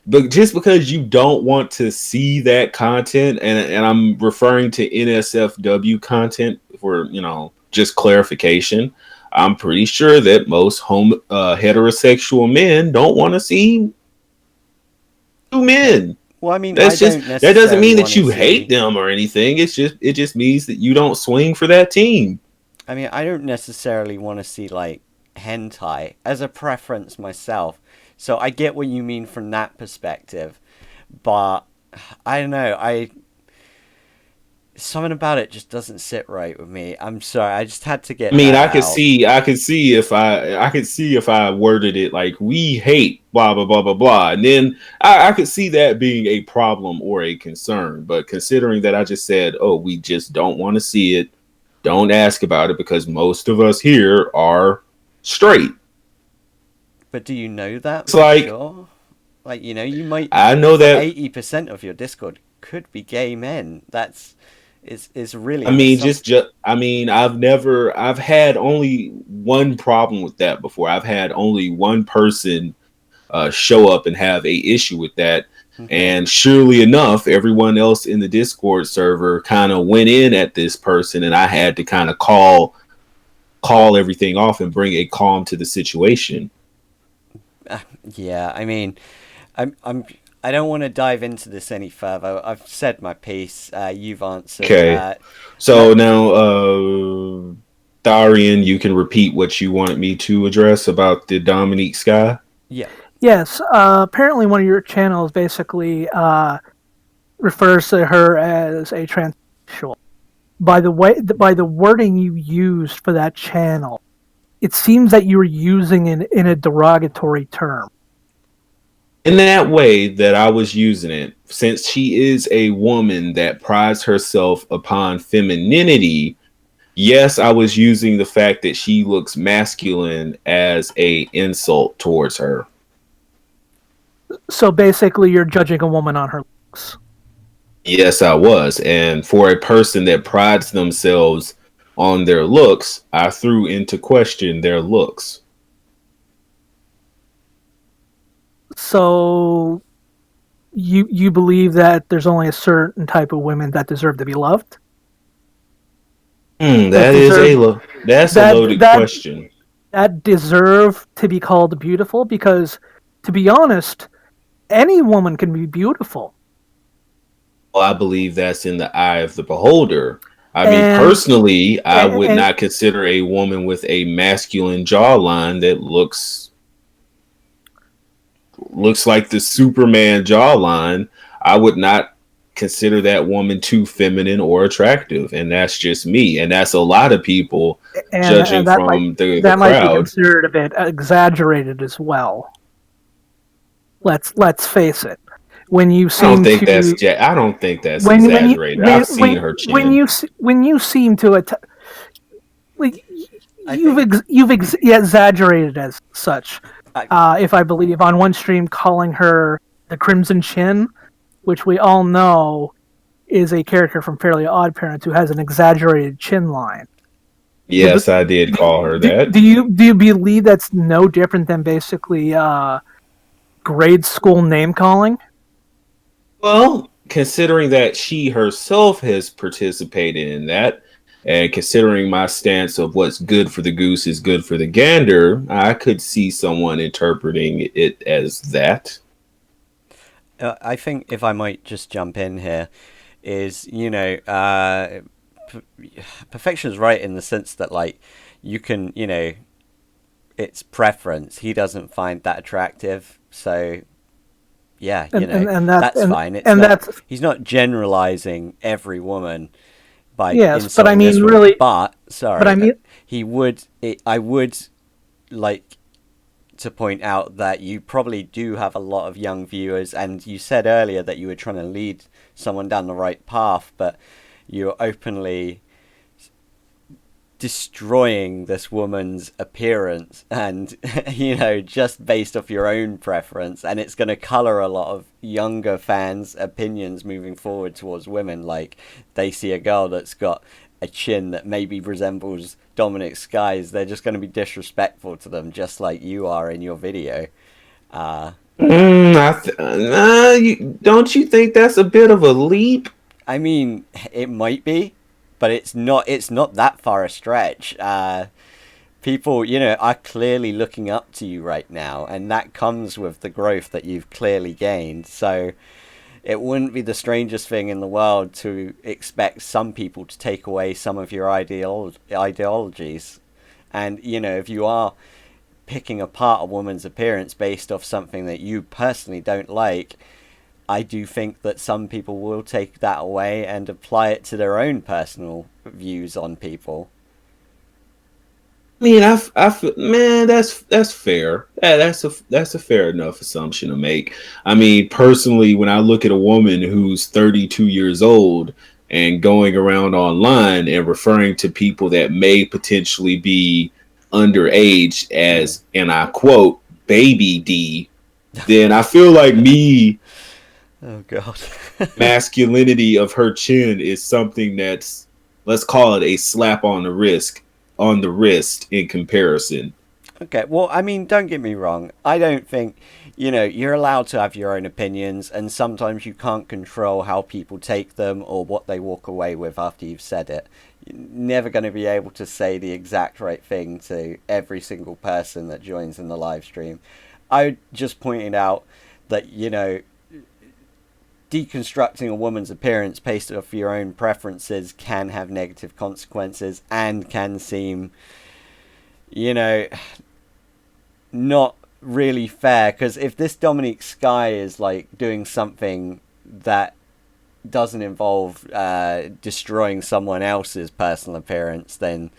but just because you don't want to see that content, and I'm referring to NSFW content for just clarification. I'm pretty sure that most heterosexual men don't want to see two men. Well, I mean, that doesn't mean that you hate them or anything. It just means that you don't swing for that team. I mean, I don't necessarily want to see like hentai as a preference myself, so I get what you mean from that perspective, but I don't know, something about it just doesn't sit right with me. I'm sorry, I just had to get. I could see if I worded it like, we hate blah blah blah blah blah, and then I could see that being a problem or a concern. But considering that I just said, oh, we just don't want to see it, don't ask about it, because most of us here are straight. But do you know that? It's like, sure? Like, you might. I know that 80% of your Discord could be gay men. It's really. I've had only one problem with that before. I've had only one person show up and have a issue with that. And surely enough, everyone else in the Discord server kind of went in at this person, and I had to kind of call everything off and bring a calm to the situation. Yeah, I mean, I don't want to dive into this any further. I've said my piece. You've answered. Okay. So now, Tharryn, you can repeat what you wanted me to address about the Dominique Sky. Yeah. Yes. Apparently, one of your channels basically refers to her as a transsexual. By the wording you used for that channel, it seems that you were using it in a derogatory term. In that way that I was using it, since she is a woman that prides herself upon femininity, yes, I was using the fact that she looks masculine as a insult towards her. So basically, you're judging a woman on her looks. Yes, I was. And for a person that prides themselves on their looks, I threw into question their looks. So you believe that there's only a certain type of women that deserve to be loved? That That is deserve that's a that loaded that question. that deserve to be called beautiful? Because, to be honest, any woman can be beautiful. Well, I believe that's in the eye of the beholder. I mean, And personally, I would and not consider a woman with a masculine jawline that looks like the Superman jawline. I would not consider that woman too feminine or attractive, and that's just me. And that's a lot of people and judging that might from the that might be crowd. considered a bit exaggerated as well. Let's face it. When you seem to I don't think that's when you exaggerated. I've seen her chin. when you seem to like I think exaggerated as such. I, If I believe on one stream calling her the Crimson Chin, which we all know is a character from Fairly Odd Parents who has an exaggerated chin line. Yes, I did call her that. Do you believe that's no different than basically grade school name calling? Well, considering that she herself has participated in that, and considering my stance of what's good for the goose is good for the gander, I could see someone interpreting it as that. I think if I might just jump in here, is perfection is right in the sense that like you can it's preference. He doesn't find that attractive, so yeah, that's fine. It's and not that's he's not generalizing every woman by yes, but I insulting mean this woman. really, But but I sorry, mean I would like to point out that you probably do have a lot of young viewers, and you said earlier that you were trying to lead someone down the right path, but you're openly destroying this woman's appearance and just based off your own preference, and it's going to color a lot of younger fans' opinions moving forward towards women. Like, they see a girl that's got a chin that maybe resembles Dominic Sky's, they're just going to be disrespectful to them, just like you are in your video. Don't you think that's a bit of a leap? I mean, it might be, but it's not. It's not that far a stretch. People, are clearly looking up to you right now, and that comes with the growth that you've clearly gained. So it wouldn't be the strangest thing in the world to expect some people to take away some of your ideologies. And, if you are picking apart a woman's appearance based off something that you personally don't like, I do think that some people will take that away and apply it to their own personal views on people. I mean, man, that's fair. That's a fair enough assumption to make. I mean, personally, when I look at a woman who's 32 years old and going around online and referring to people that may potentially be underage as, and I quote, baby D, then I feel like Oh God. masculinity of her chin is something that's, let's call it a slap on the wrist in comparison. Okay, well, I mean, don't get me wrong. I don't think, you're allowed to have your own opinions, and sometimes you can't control how people take them or what they walk away with after you've said it. You're never going to be able to say the exact right thing to every single person that joins in the live stream. I just pointed out that, deconstructing a woman's appearance based off your own preferences can have negative consequences and can seem, not really fair. Because if this Dominique Sky is like doing something that doesn't involve destroying someone else's personal appearance, then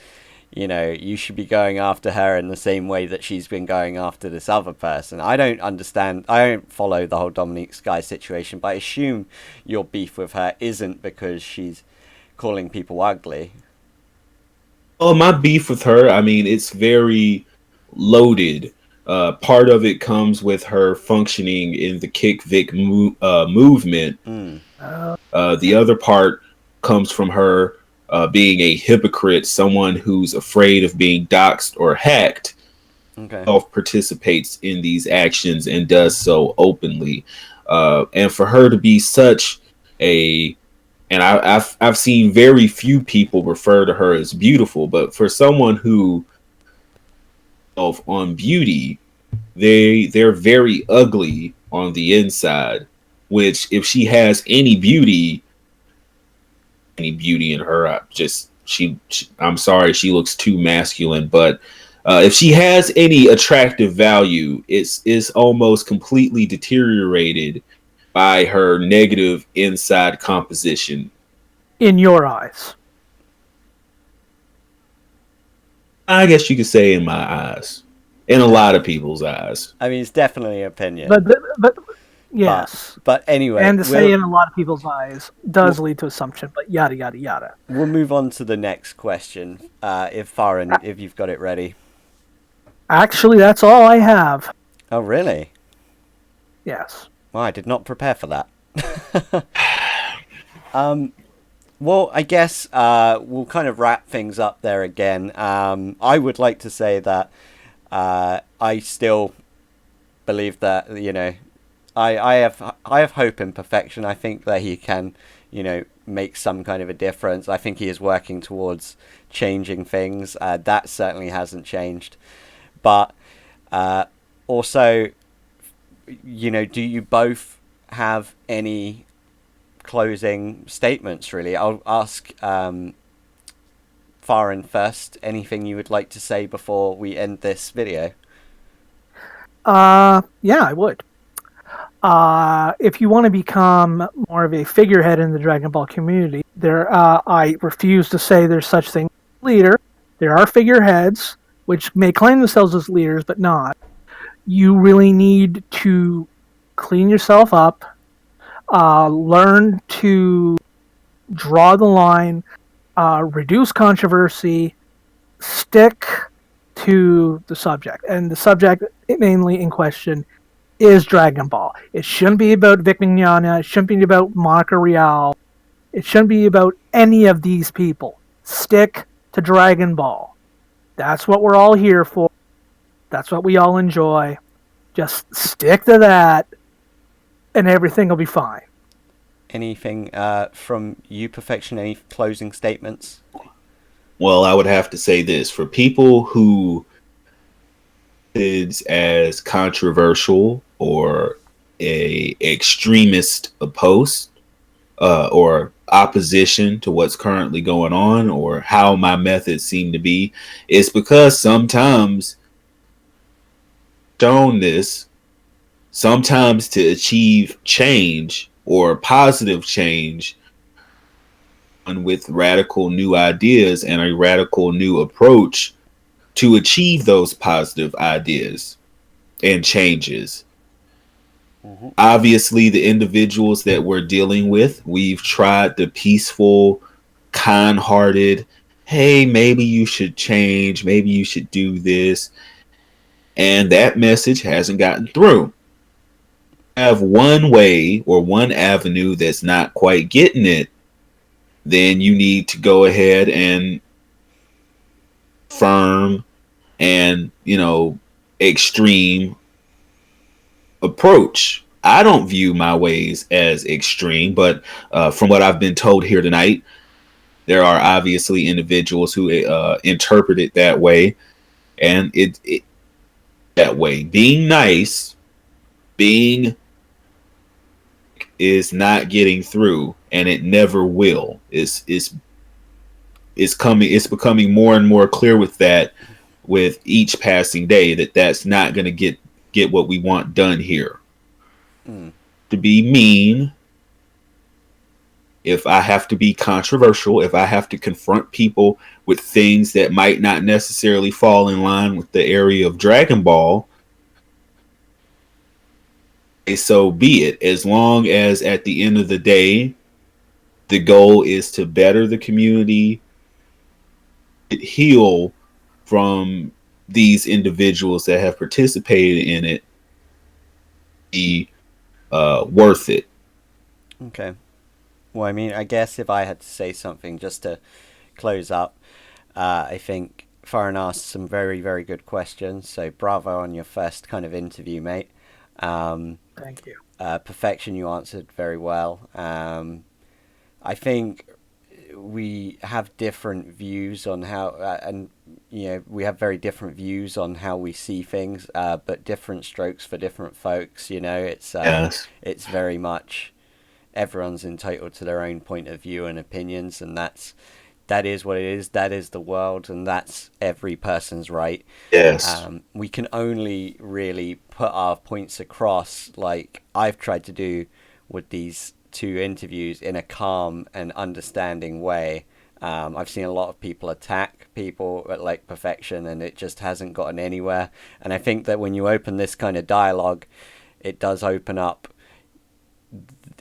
you know, you should be going after her in the same way that she's been going after this other person. I don't understand. I don't follow the whole Dominique Sky situation, but I assume your beef with her isn't because she's calling people ugly. Oh, my beef with her, I mean, it's very loaded. Part of it comes with her functioning in the Kick Vic movement. The other part comes from her being a hypocrite, someone who's afraid of being doxxed or hacked. Okay. Participates in these actions and does so openly. And for her to be such a and I've seen very few people refer to her as beautiful, but for someone who on beauty, they're very ugly on the inside. Which, if she has any beauty in her, I'm sorry, she looks too masculine. But if she has any attractive value, it's almost completely deteriorated by her negative inside composition. In your eyes. I guess you could say in my eyes. In a lot of people's eyes. I mean, it's definitely an opinion. But yes. But anyway. And to say in a lot of people's eyes does lead to assumption, but yada, yada, yada. We'll move on to the next question, if Tharryn, if you've got it ready. Actually, that's all I have. Oh, really? Yes. Well, I did not prepare for that. Well, I guess we'll kind of wrap things up there again. I would like to say that I still believe that, you know, I have hope in perfection. I think that he can, you know, make some kind of a difference. I think he is working towards changing things. That certainly hasn't changed. But also, you know, do you both have any closing statements, really? I'll ask Tharryn first. Anything you would like to say before we end this video? Yeah, I would. If you want to become more of a figurehead in the Dragon Ball community, I refuse to say there's such thing as leader. There are figureheads, which may claim themselves as leaders, but not. You really need to clean yourself up, learn to draw the line, reduce controversy, stick to the subject. And the subject mainly in question is Dragon Ball. It shouldn't be about Vic Mignogna. It shouldn't be about Monica Rial. It shouldn't be about any of these people. Stick to Dragon Ball. That's what we're all here for. That's what we all enjoy. Just stick to that, and everything will be fine. Anything from you, Perfection? Any closing statements? Well, I would have to say this. For people who is as controversial or a extremist post or opposition to what's currently going on or how my methods seem to be, it's because sometimes sometimes to achieve change or positive change and with radical new ideas and a radical new approach to achieve those positive ideas and changes. Mm-hmm. Obviously, the individuals that we're dealing with, we've tried the peaceful, kind-hearted, hey, maybe you should change, maybe you should do this. And that message hasn't gotten through. Have one way or one avenue that's not quite getting it, then you need to go ahead and firm and, you know, extreme approach. I don't view my ways as extreme, but from what I've been told here tonight, there are obviously individuals who interpret it that way, and it that way. Being nice, is not getting through, and it never will. It's becoming more and more clear with that with each passing day that's not going to get what we want done here. To be mean if I have to be controversial, if I have to confront people with things that might not necessarily fall in line with the area of Dragon Ball, so be it. As long as at the end of the day, the goal is to better the community, heal from these individuals that have participated in it, be worth it. Okay. Well, I mean, I guess if I had to say something just to close up, I think Tharryn asked some very, very good questions. So bravo on your first kind of interview, mate. Thank you. Perfection, you answered very well. I think we have different views on how, and we have very different views on how we see things, but different strokes for different folks. Yes. It's very much everyone's entitled to their own point of view and opinions, and that is what it is. That is the world, and that's every person's right. Yes. We can only really put our points across, like I've tried to do with these 2 interviews, in a calm and understanding way. I've seen a lot of people attack people at like Perfection, and it just hasn't gotten anywhere. And I think that when you open this kind of dialogue, it does open up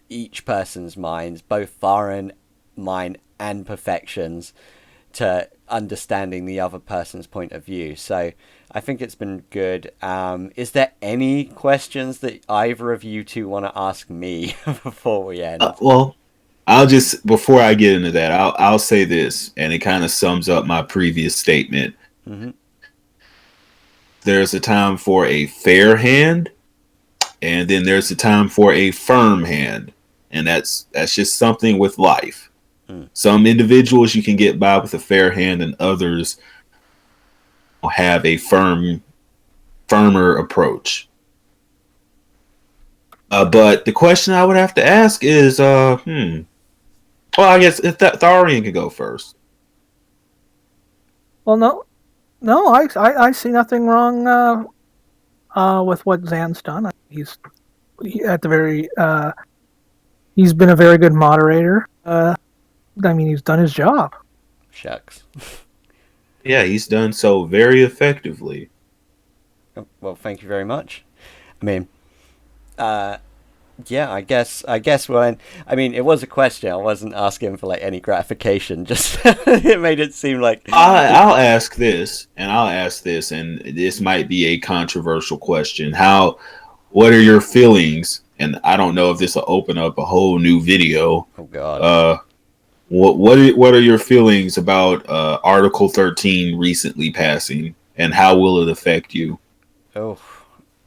each person's minds, both Tharryn, mine, and Perfection's, to understanding the other person's point of view. So I think it's been good. Is there any questions that either of you two want to ask me before we end? Well, I'll just, before I get into that, I'll say this, and it kind of sums up my previous statement. Mm-hmm. There's a time for a fair hand, and then there's a time for a firm hand, and that's just something with life. Some individuals you can get by with a fair hand, and others have a firmer approach. But the question I would have to ask is, well, I guess if Tharryn can go first. Well, no, I see nothing wrong with what Zan's done. He's been a very good moderator. I mean, he's done his job. Shucks. Yeah, he's done so very effectively. Well, thank you very much. I mean, yeah, I guess when, I mean, it was a question. I wasn't asking for like any gratification. Just it made it seem like I'll ask this, and this might be a controversial question. What are your feelings? And I don't know if this will open up a whole new video. Oh God. What are your feelings about Article 13 recently passing, and how will it affect you? Oh,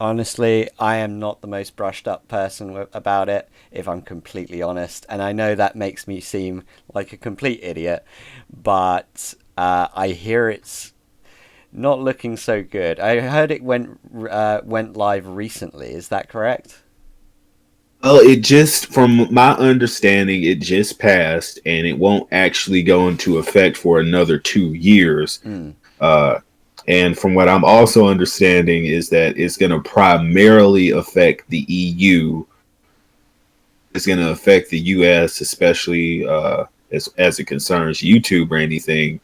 honestly, I am not the most brushed up person about it, if I'm completely honest. And I know that makes me seem like a complete idiot, but I hear it's not looking so good. I heard it went live recently. Is that correct? Well, from my understanding, it just passed, and it won't actually go into effect for another 2 years. And from what I'm also understanding is that it's going to primarily affect the EU. It's going to affect the US, especially as it concerns YouTube or anything.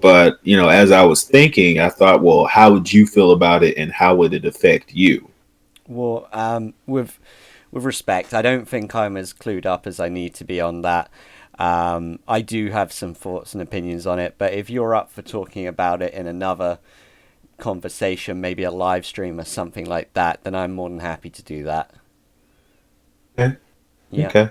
But, as I was thinking, I thought, well, how would you feel about it, and how would it affect you? Well, with respect, I don't think I'm as clued up as I need to be on that. I do have some thoughts and opinions on it, but if you're up for talking about it in another conversation, maybe a live stream or something like that, then I'm more than happy to do that. Okay. Yeah. Okay.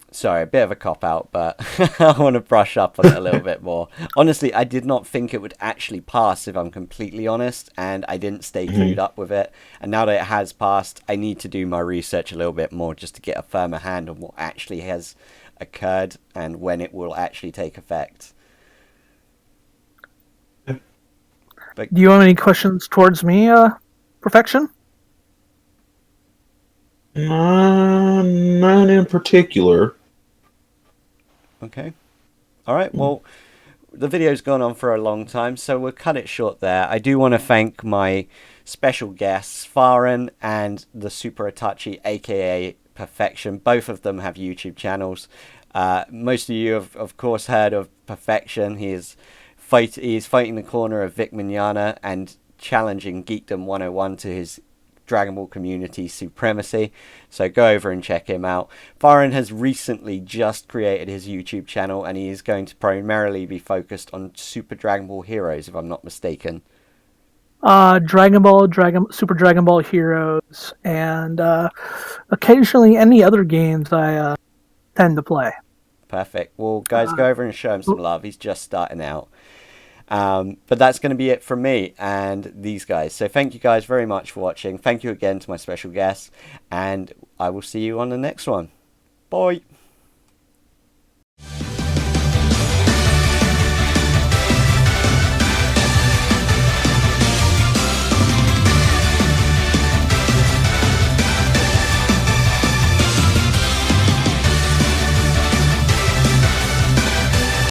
Sorry, a bit of a cop-out, but I want to brush up on it a little bit more. Honestly, I did not think it would actually pass, if I'm completely honest, and I didn't stay clued up with it. And now that it has passed, I need to do my research a little bit more just to get a firmer hand on what actually has occurred and when it will actually take effect. But, do you have any questions towards me, Perfection? None in particular. Okay. All right. Well, the video's gone on for a long time, so we'll cut it short there. I do want to thank my special guests, Tharryn and Thesuperitachi, aka Perfection. Both of them have YouTube channels. Most of you have, of course, heard of Perfection. He is fighting the corner of Vic Mignogna and challenging Geekdom 101 to his Dragon Ball community supremacy. So go over and check him out. Tharryn has recently just created his YouTube channel, and he is going to primarily be focused on Super Dragon Ball Heroes, if I'm not mistaken. Dragon Ball, Super Dragon Ball Heroes, and occasionally any other games I tend to play. Perfect. Well, guys, go over and show him some love. He's just starting out. But that's going to be it from me and these guys. So thank you guys very much for watching. Thank you again to my special guests, and I will see you on the next one. Bye.